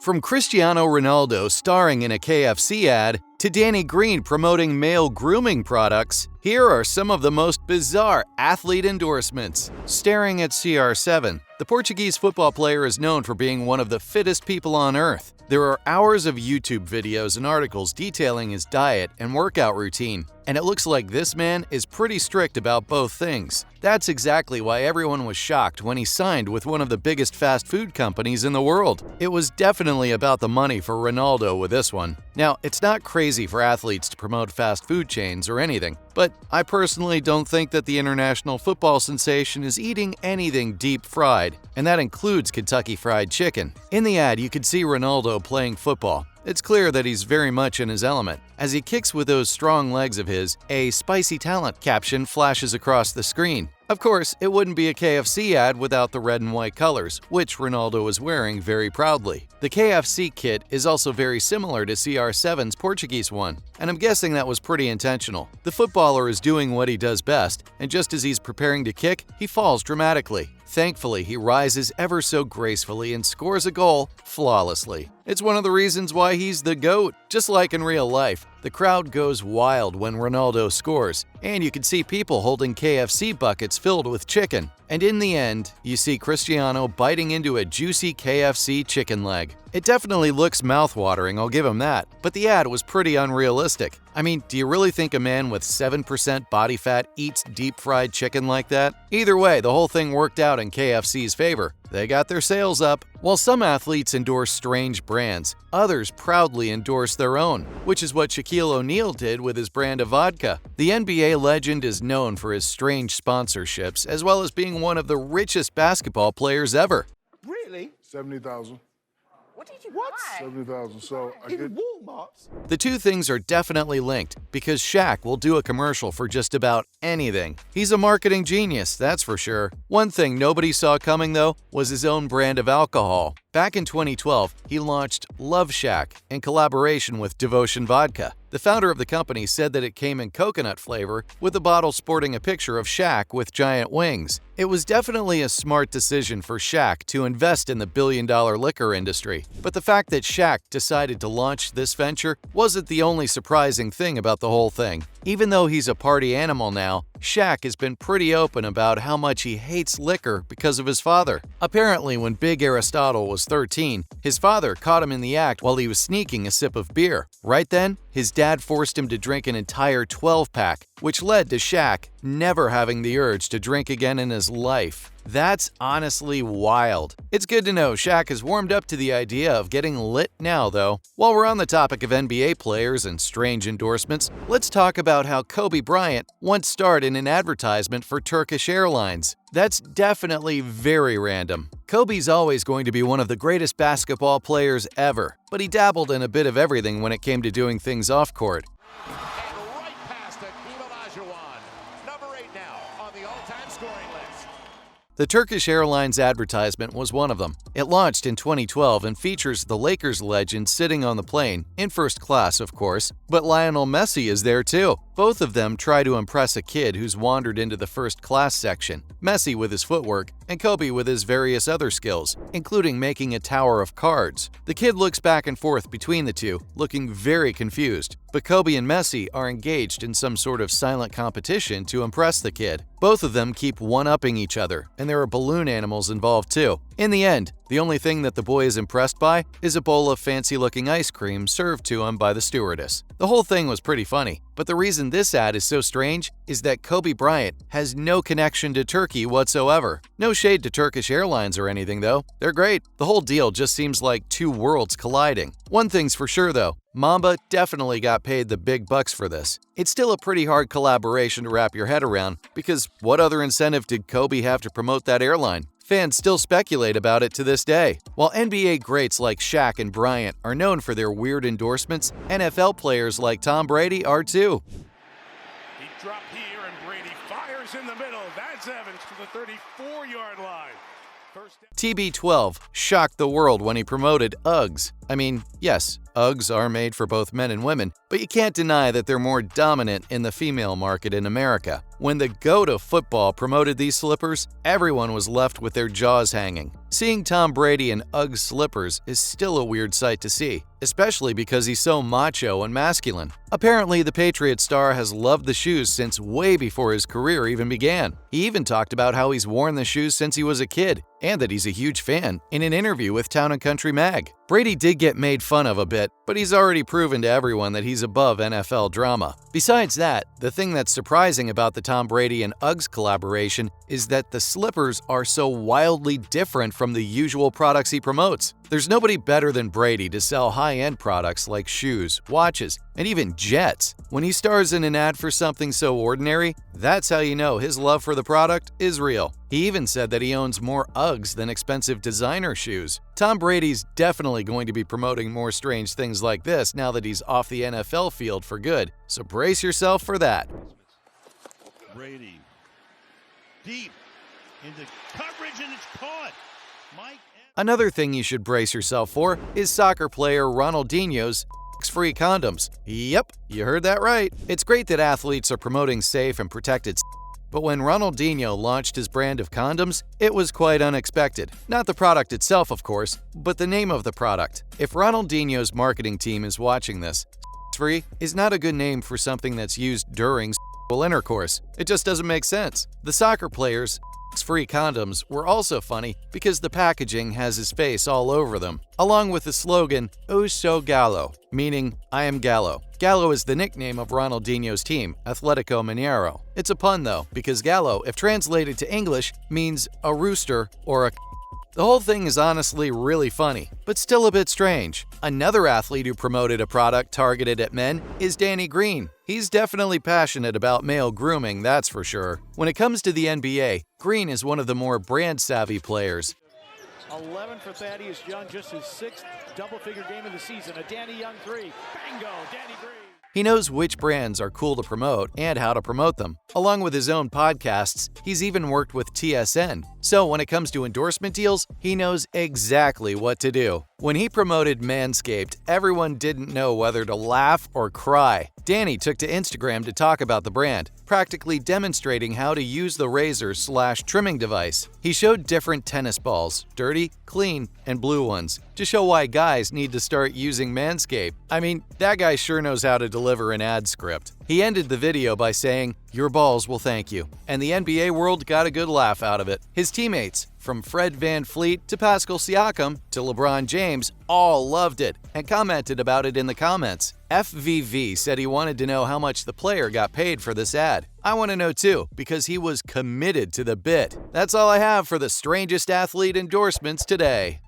From Cristiano Ronaldo starring in a KFC ad to Danny Green promoting male grooming products, here are some of the most bizarre athlete endorsements. Staring at CR7, the Portuguese football player is known for being one of the fittest people on earth. There are hours of YouTube videos and articles detailing his diet and workout routine, and it looks like this man is pretty strict about both things. That's exactly why everyone was shocked when he signed with one of the biggest fast food companies in the world. It was definitely about the money for Ronaldo with this one. Now, it's not crazy for athletes to promote fast food chains or anything, but I personally don't think that the international football sensation is eating anything deep fried, and that includes Kentucky Fried Chicken. In the ad, you could see Ronaldo playing football. It's clear that he's very much in his element. As he kicks with those strong legs of his, a "spicy talent" caption flashes across the screen. Of course, it wouldn't be a KFC ad without the red and white colors, which Ronaldo is wearing very proudly. The KFC kit is also very similar to CR7's Portuguese one, and I'm guessing that was pretty intentional. The footballer is doing what he does best, and just as he's preparing to kick, he falls dramatically. Thankfully, he rises ever so gracefully and scores a goal flawlessly. It's one of the reasons why he's the GOAT. Just like in real life, the crowd goes wild when Ronaldo scores, and you can see people holding KFC buckets filled with chicken. And in the end, you see Cristiano biting into a juicy KFC chicken leg. It definitely looks mouthwatering, I'll give him that, but the ad was pretty unrealistic. I mean, do you really think a man with 7% body fat eats deep-fried chicken like that? Either way, the whole thing worked out in KFC's favor. They got their sales up. While some athletes endorse strange brands, others proudly endorse their own, which is what Shaquille O'Neal did with his brand of vodka. The NBA legend is known for his strange sponsorships, as well as being one of the richest basketball players ever. Really? 70,000. What did you What? buy? 70,000. So I get In Walmart? The two things are definitely linked because Shaq will do a commercial for just about anything. He's a marketing genius, that's for sure. One thing nobody saw coming, though, was his own brand of alcohol. Back in 2012, he launched Love Shack in collaboration with Devotion Vodka. The founder of the company said that it came in coconut flavor, with the bottle sporting a picture of Shaq with giant wings. It was definitely a smart decision for Shaq to invest in the billion-dollar liquor industry. But the fact that Shaq decided to launch this venture wasn't the only surprising thing about the whole thing. Even though he's a party animal now, Shaq has been pretty open about how much he hates liquor because of his father. Apparently, when Big Aristotle was 13, his father caught him in the act while he was sneaking a sip of beer. Right then, his dad forced him to drink an entire 12-pack, which led to Shaq never having the urge to drink again in his life. That's honestly wild. It's good to know Shaq has warmed up to the idea of getting lit now, though. While we're on the topic of NBA players and strange endorsements, let's talk about how Kobe Bryant once starred in an advertisement for Turkish Airlines. That's definitely very random. Kobe's always going to be one of the greatest basketball players ever, but he dabbled in a bit of everything when it came to doing things off-court. And right past it, Olajuwon. Number 8 now on the all-time scoring list. The Turkish Airlines advertisement was one of them. It launched in 2012 and features the Lakers legend sitting on the plane, in first class of course, but Lionel Messi is there too. Both of them try to impress a kid who's wandered into the first class section, Messi with his footwork and Kobe with his various other skills, including making a tower of cards. The kid looks back and forth between the two, looking very confused, but Kobe and Messi are engaged in some sort of silent competition to impress the kid. Both of them keep one-upping each other, and there are balloon animals involved too. In the end, the only thing that the boy is impressed by is a bowl of fancy-looking ice cream served to him by the stewardess. The whole thing was pretty funny, but the reason this ad is so strange is that Kobe Bryant has no connection to Turkey whatsoever. No shade to Turkish Airlines or anything though, they're great. The whole deal just seems like two worlds colliding. One thing's for sure though, Mamba definitely got paid the big bucks for this. It's still a pretty hard collaboration to wrap your head around, because what other incentive did Kobe have to promote that airline? Fans still speculate about it to this day. While NBA greats like Shaq and Bryant are known for their weird endorsements, NFL players like Tom Brady are too. He dropped here and Brady fires in the middle. That's Evans to the 34-yard line. TB12 shocked the world when he promoted Uggs. I mean, yes, Uggs are made for both men and women, but you can't deny that they're more dominant in the female market in America. When the GOAT of football promoted these slippers, everyone was left with their jaws hanging. Seeing Tom Brady in UGG slippers is still a weird sight to see, especially because he's so macho and masculine. Apparently, the Patriot star has loved the shoes since way before his career even began. He even talked about how he's worn the shoes since he was a kid, and that he's a huge fan in an interview with Town & Country Mag. Brady did get made fun of a bit, but he's already proven to everyone that he's above NFL drama. Besides that, the thing that's surprising about the Tom Brady and Uggs collaboration is that the slippers are so wildly different from the usual products he promotes. There's nobody better than Brady to sell high-end products like shoes, watches, and even jets. When he stars in an ad for something so ordinary, that's how you know his love for the product is real. He even said that he owns more Uggs than expensive designer shoes. Tom Brady's definitely going to be promoting more strange things like this now that he's off the NFL field for good, so brace yourself for that. Brady deep into coverage, and it's caught. Another thing you should brace yourself for is soccer player Ronaldinho's free condoms. Yep, you heard that right. It's great that athletes are promoting safe and protected but when Ronaldinho launched his brand of condoms, it was quite unexpected. Not the product itself, of course, but the name of the product. If Ronaldinho's marketing team is watching this, free is not a good name for something that's used during sexual intercourse. It just doesn't make sense. The soccer players' free condoms were also funny because the packaging has his face all over them, along with the slogan, "Eu sou Gallo," meaning, I am Gallo. Gallo is the nickname of Ronaldinho's team, Atletico Mineiro. It's a pun though, because Gallo, if translated to English, means a rooster or a The whole thing is honestly really funny, but still a bit strange. Another athlete who promoted a product targeted at men is Danny Green. He's definitely passionate about male grooming, that's for sure. When it comes to the NBA, Green is one of the more brand-savvy players. 11 for Thaddeus Young, just his 6th double-figure game of the season. A Danny Young 3. Bingo, Danny Green. He knows which brands are cool to promote and how to promote them. Along with his own podcasts, he's even worked with TSN. So when it comes to endorsement deals, he knows exactly what to do. When he promoted Manscaped, everyone didn't know whether to laugh or cry. Danny took to Instagram to talk about the brand, practically demonstrating how to use the razor/trimming device. He showed different tennis balls, dirty, clean, and blue ones, to show why guys need to start using Manscaped. I mean, that guy sure knows how to deliver an ad script. He ended the video by saying, "Your balls will thank you," and the NBA world got a good laugh out of it. His teammates, from Fred VanVleet to Pascal Siakam to LeBron James, all loved it and commented about it in the comments. FVV said he wanted to know how much the player got paid for this ad. I want to know too, because he was committed to the bit. That's all I have for the strangest athlete endorsements today.